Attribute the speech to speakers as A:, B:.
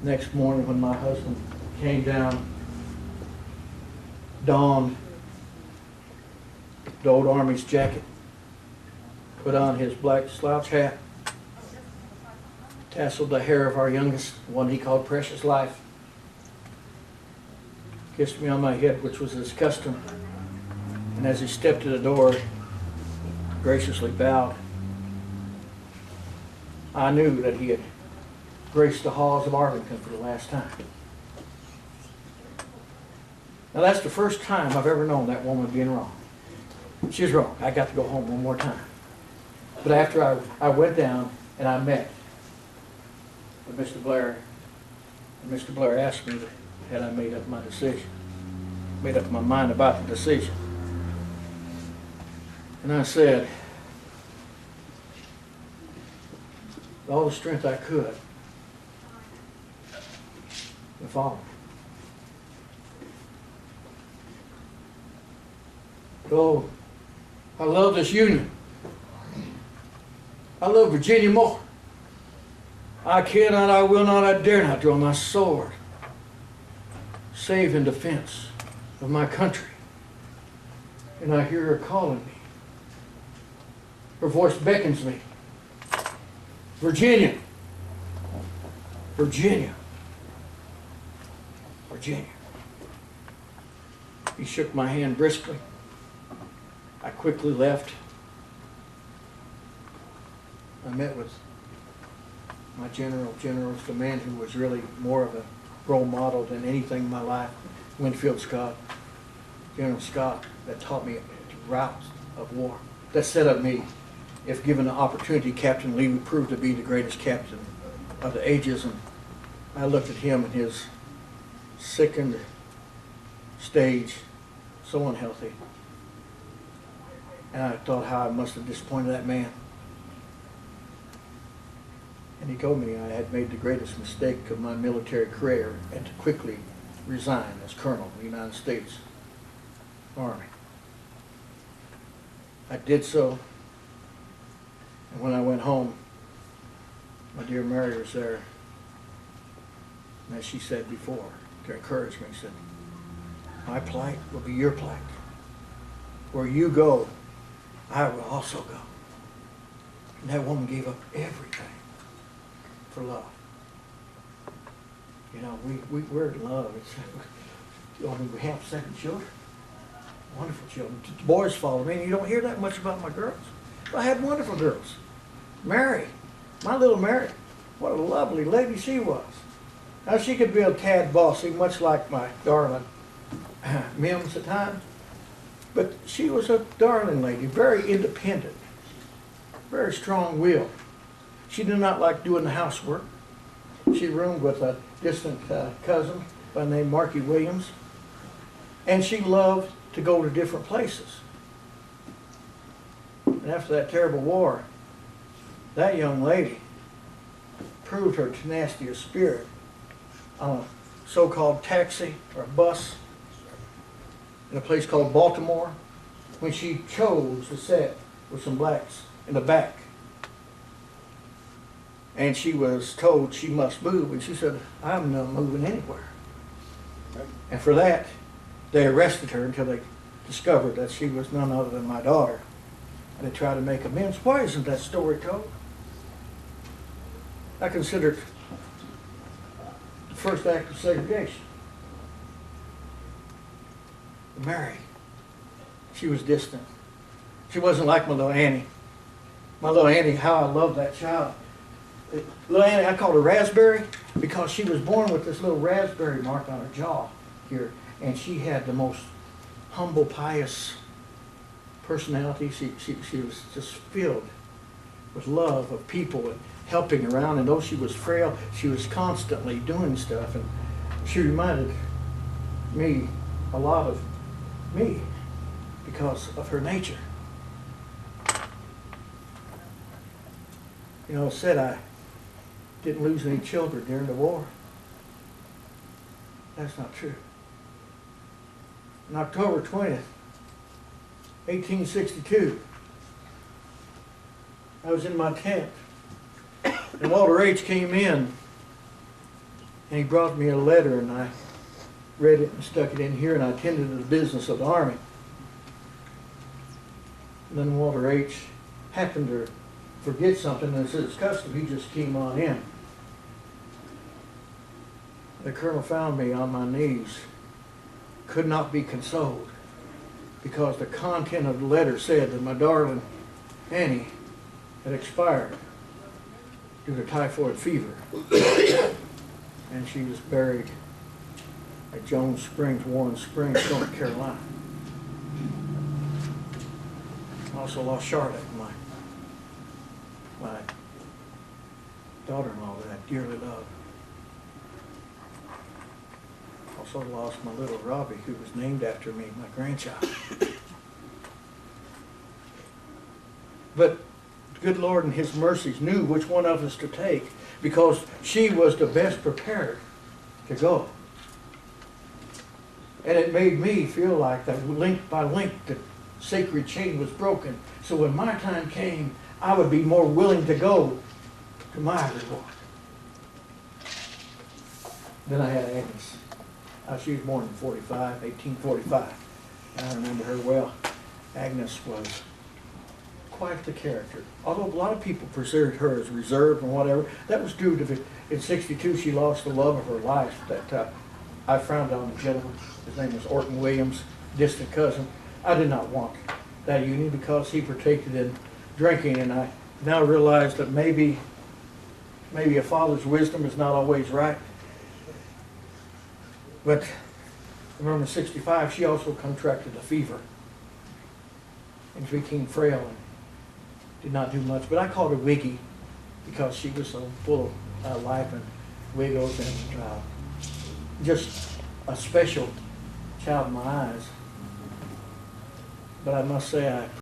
A: Next morning when my husband came down, donned the old Army's jacket, put on his black slouch hat, tasseled the hair of our youngest, the one he called Precious Life, kissed me on my head, which was his custom, and as he stepped to the door, graciously bowed. I knew that he had graced the halls of Arlington for the last time. Now that's the first time I've ever known that woman being wrong. She was wrong. I got to go home one more time. But after I went down and I met with Mr. Blair, and Mr. Blair asked me had I made up my decision, made up my mind about the decision. And I said, with all the strength I could, to follow. Oh, I love this union. I love Virginia more. I cannot, I will not, I dare not draw my sword, save in defense of my country. And I hear her calling me. Her voice beckons me. Virginia. Virginia. Virginia. He shook my hand briskly. I quickly left. I met with my generals, the man who was really more of a role model than anything in my life, Winfield Scott, General Scott, that taught me routes of war. That set up me. If given the opportunity, Captain Lee would prove to be the greatest captain of the ages. And I looked at him in his sickened stage, so unhealthy. And I thought how I must have disappointed that man. And he told me I had made the greatest mistake of my military career and to quickly resign as Colonel of the United States Army. I did so. And when I went home, my dear Mary was there. And as she said before, to encourage me, she said, my plight will be your plight. Where you go, I will also go. And that woman gave up everything for love. You know, we're in love. We have 7 children, wonderful children. The boys follow me, and you don't hear that much about my girls. But I had wonderful girls. Mary, my little Mary, what a lovely lady she was. Now she could be a tad bossy, much like my darling Mims at times, but she was a darling lady, very independent, very strong-willed. She did not like doing the housework. She roomed with a distant cousin by the name Marky Williams, and she loved to go to different places. And after that terrible war, that young lady proved her tenacity of spirit on a so-called taxi or bus in a place called Baltimore, when she chose to sit with some blacks in the back. And she was told she must move, and she said, I'm not moving anywhere. And for that, they arrested her until they discovered that she was none other than my daughter. And they tried to make amends. Why isn't that story told? I consider it the first act of segregation. Mary, she was distant. She wasn't like my little Annie. My little Annie, how I loved that child. Little Annie, I called her Raspberry because she was born with this little raspberry mark on her jaw here. And she had the most humble, pious personality. She was just filled with love of people and helping around. And though she was frail, she was constantly doing stuff. And she reminded me a lot of me because of her nature. You know, it said I didn't lose any children during the war. That's not true. On October 20th, 1862, I was in my tent, and Walter H. came in, And he brought me a letter, and I read it and stuck it in here, and I attended to the business of the Army. And then Walter H. happened to forget something, and as his custom, he just came on in. The colonel found me on my knees, could not be consoled, because the content of the letter said that my darling Annie had expired due to typhoid fever. And she was buried at Jones Springs, Warren Springs, North Carolina. I also lost Charlotte, my daughter-in-law that I dearly loved. Also lost my little Robbie, who was named after me, my grandchild. But the good Lord in His mercies knew which one of us to take, because she was the best prepared to go. And it made me feel like that link by link the sacred chain was broken. So when my time came, I would be more willing to go to my reward. Then I had Agnes. She was born in 1845. I remember her well. Agnes was quite the character. Although a lot of people considered her as reserved and whatever, that was due to in '62 she lost the love of her life. That I found on a gentleman. His name was Orton Williams, distant cousin. I did not want that union because he partaked in drinking, and I now realize that maybe a father's wisdom is not always right. But I remember in '65 she also contracted a fever and became frail and did not do much. But I called her Wiggy because she was so full of life and wiggles and just a special child in my eyes. But I must say I